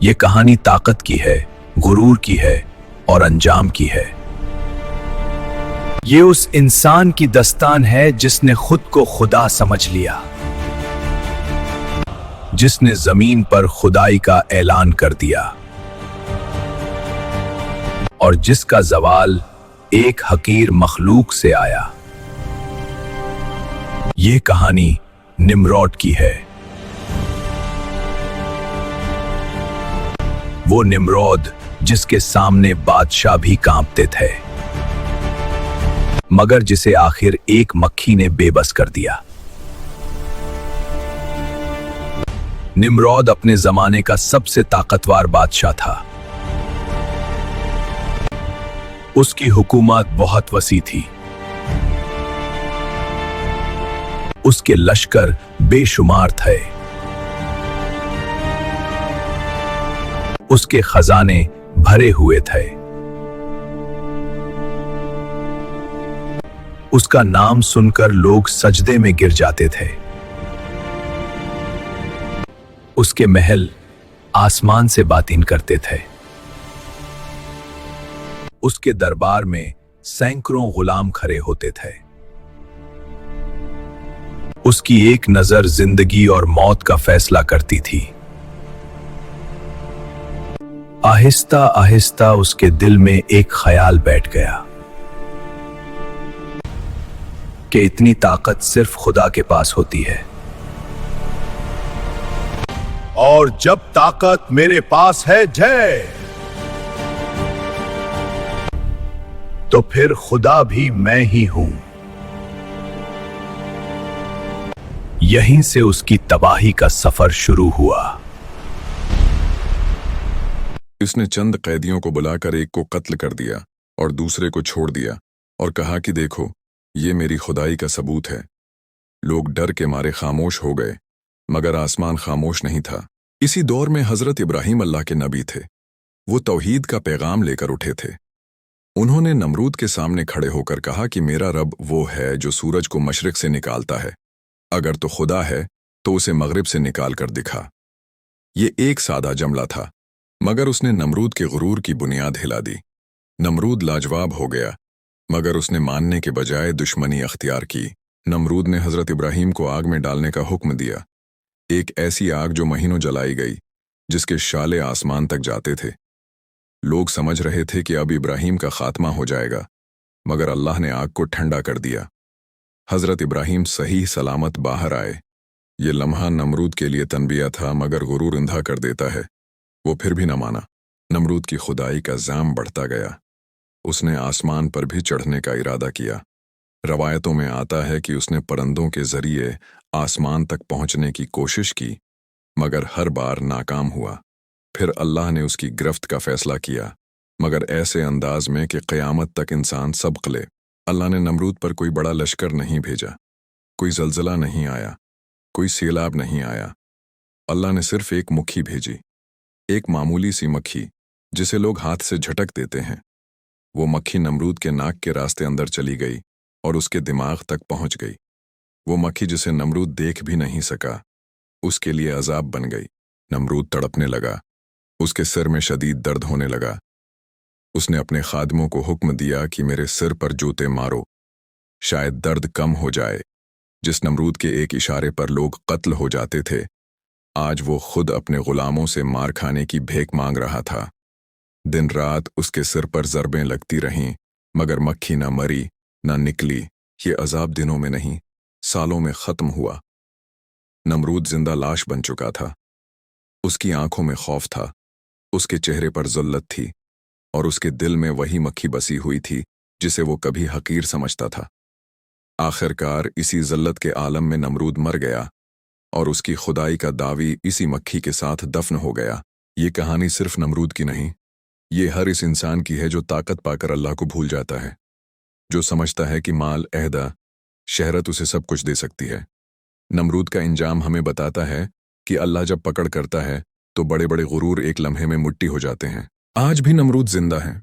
یہ کہانی طاقت کی ہے، غرور کی ہے اور انجام کی ہے۔ یہ اس انسان کی داستان ہے جس نے خود کو خدا سمجھ لیا، جس نے زمین پر خدائی کا اعلان کر دیا اور جس کا زوال ایک حقیر مخلوق سے آیا۔ یہ کہانی نمرود کی ہے۔ وہ نمرود جس کے سامنے بادشاہ بھی کانپتے تھے، مگر جسے آخر ایک مکھی نے بے بس کر دیا۔ نمرود اپنے زمانے کا سب سے طاقتور بادشاہ تھا۔ اس کی حکومت بہت وسیع تھی، اس کے لشکر بے شمار تھے، اس کے خزانے بھرے ہوئے تھے۔ اس کا نام سن کر لوگ سجدے میں گر جاتے تھے۔ اس کے محل آسمان سے باتیں کرتے تھے۔ اس کے دربار میں سینکڑوں غلام کھڑے ہوتے تھے۔ اس کی ایک نظر زندگی اور موت کا فیصلہ کرتی تھی۔ آہستہ آہستہ اس کے دل میں ایک خیال بیٹھ گیا کہ اتنی طاقت صرف خدا کے پاس ہوتی ہے، اور جب طاقت میرے پاس ہے تو پھر خدا بھی میں ہی ہوں۔ یہیں سے اس کی تباہی کا سفر شروع ہوا۔ اس نے چند قیدیوں کو بلا کر ایک کو قتل کر دیا اور دوسرے کو چھوڑ دیا اور کہا کہ دیکھو، یہ میری خدائی کا ثبوت ہے۔ لوگ ڈر کے مارے خاموش ہو گئے، مگر آسمان خاموش نہیں تھا۔ اسی دور میں حضرت ابراہیم اللہ کے نبی تھے۔ وہ توحید کا پیغام لے کر اٹھے تھے۔ انہوں نے نمرود کے سامنے کھڑے ہو کر کہا کہ میرا رب وہ ہے جو سورج کو مشرق سے نکالتا ہے۔ اگر تو خدا ہے تو اسے مغرب سے نکال کر دکھا۔ یہ ایک سادہ جملہ تھا، مگر اس نے نمرود کے غرور کی بنیاد ہلا دی۔ نمرود لاجواب ہو گیا، مگر اس نے ماننے کے بجائے دشمنی اختیار کی۔ نمرود نے حضرت ابراہیم کو آگ میں ڈالنے کا حکم دیا، ایک ایسی آگ جو مہینوں جلائی گئی، جس کے شعلے آسمان تک جاتے تھے۔ لوگ سمجھ رہے تھے کہ اب ابراہیم کا خاتمہ ہو جائے گا، مگر اللہ نے آگ کو ٹھنڈا کر دیا۔ حضرت ابراہیم صحیح سلامت باہر آئے۔ یہ لمحہ نمرود کے لیے تنبیہ تھا، مگر غرور اندھا کر دیتا ہے۔ وہ پھر بھی نہ مانا۔ نمرود کی خدائی کا زام بڑھتا گیا۔ اس نے آسمان پر بھی چڑھنے کا ارادہ کیا۔ روایتوں میں آتا ہے کہ اس نے پرندوں کے ذریعے آسمان تک پہنچنے کی کوشش کی، مگر ہر بار ناکام ہوا۔ پھر اللہ نے اس کی گرفت کا فیصلہ کیا، مگر ایسے انداز میں کہ قیامت تک انسان سبق لے۔ اللہ نے نمرود پر کوئی بڑا لشکر نہیں بھیجا، کوئی زلزلہ نہیں آیا، کوئی سیلاب نہیں آیا۔ اللہ نے صرف ایک مکھی بھیجی، ایک معمولی سی مکھی جسے لوگ ہاتھ سے جھٹک دیتے ہیں۔ وہ مکھی نمرود کے ناک کے راستے اندر چلی گئی اور اس کے دماغ تک پہنچ گئی۔ وہ مکھی جسے نمرود دیکھ بھی نہیں سکا، اس کے لیے عذاب بن گئی۔ نمرود تڑپنے لگا، اس کے سر میں شدید درد ہونے لگا۔ اس نے اپنے خادموں کو حکم دیا کہ میرے سر پر جوتے مارو، شاید درد کم ہو جائے۔ جس نمرود کے ایک اشارے پر لوگ قتل ہو جاتے تھے، آج وہ خود اپنے غلاموں سے مار کھانے کی بھیک مانگ رہا تھا۔ دن رات اس کے سر پر ضربیں لگتی رہیں، مگر مکھی نہ مری نہ نکلی۔ یہ عذاب دنوں میں نہیں، سالوں میں ختم ہوا۔ نمرود زندہ لاش بن چکا تھا۔ اس کی آنکھوں میں خوف تھا، اس کے چہرے پر ذلت تھی، اور اس کے دل میں وہی مکھی بسی ہوئی تھی جسے وہ کبھی حقیر سمجھتا تھا۔ آخر کار اسی ذلت کے عالم میں نمرود مر گیا، اور اس کی خدائی کا دعوی اسی مکھی کے ساتھ دفن ہو گیا۔ یہ کہانی صرف نمرود کی نہیں، یہ ہر اس انسان کی ہے جو طاقت پا کر اللہ کو بھول جاتا ہے، جو سمجھتا ہے کہ مال، عہدہ، شہرت اسے سب کچھ دے سکتی ہے۔ نمرود کا انجام ہمیں بتاتا ہے کہ اللہ جب پکڑ کرتا ہے تو بڑے بڑے غرور ایک لمحے میں مٹی ہو جاتے ہیں۔ آج بھی نمرود زندہ ہیں،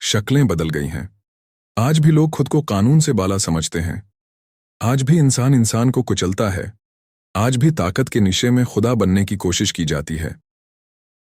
شکلیں بدل گئی ہیں۔ آج بھی لوگ خود کو قانون سے بالا سمجھتے ہیں۔ آج بھی انسان کو کچلتا ہے۔ آج بھی طاقت کے نشے میں خدا بننے کی کوشش کی جاتی ہے۔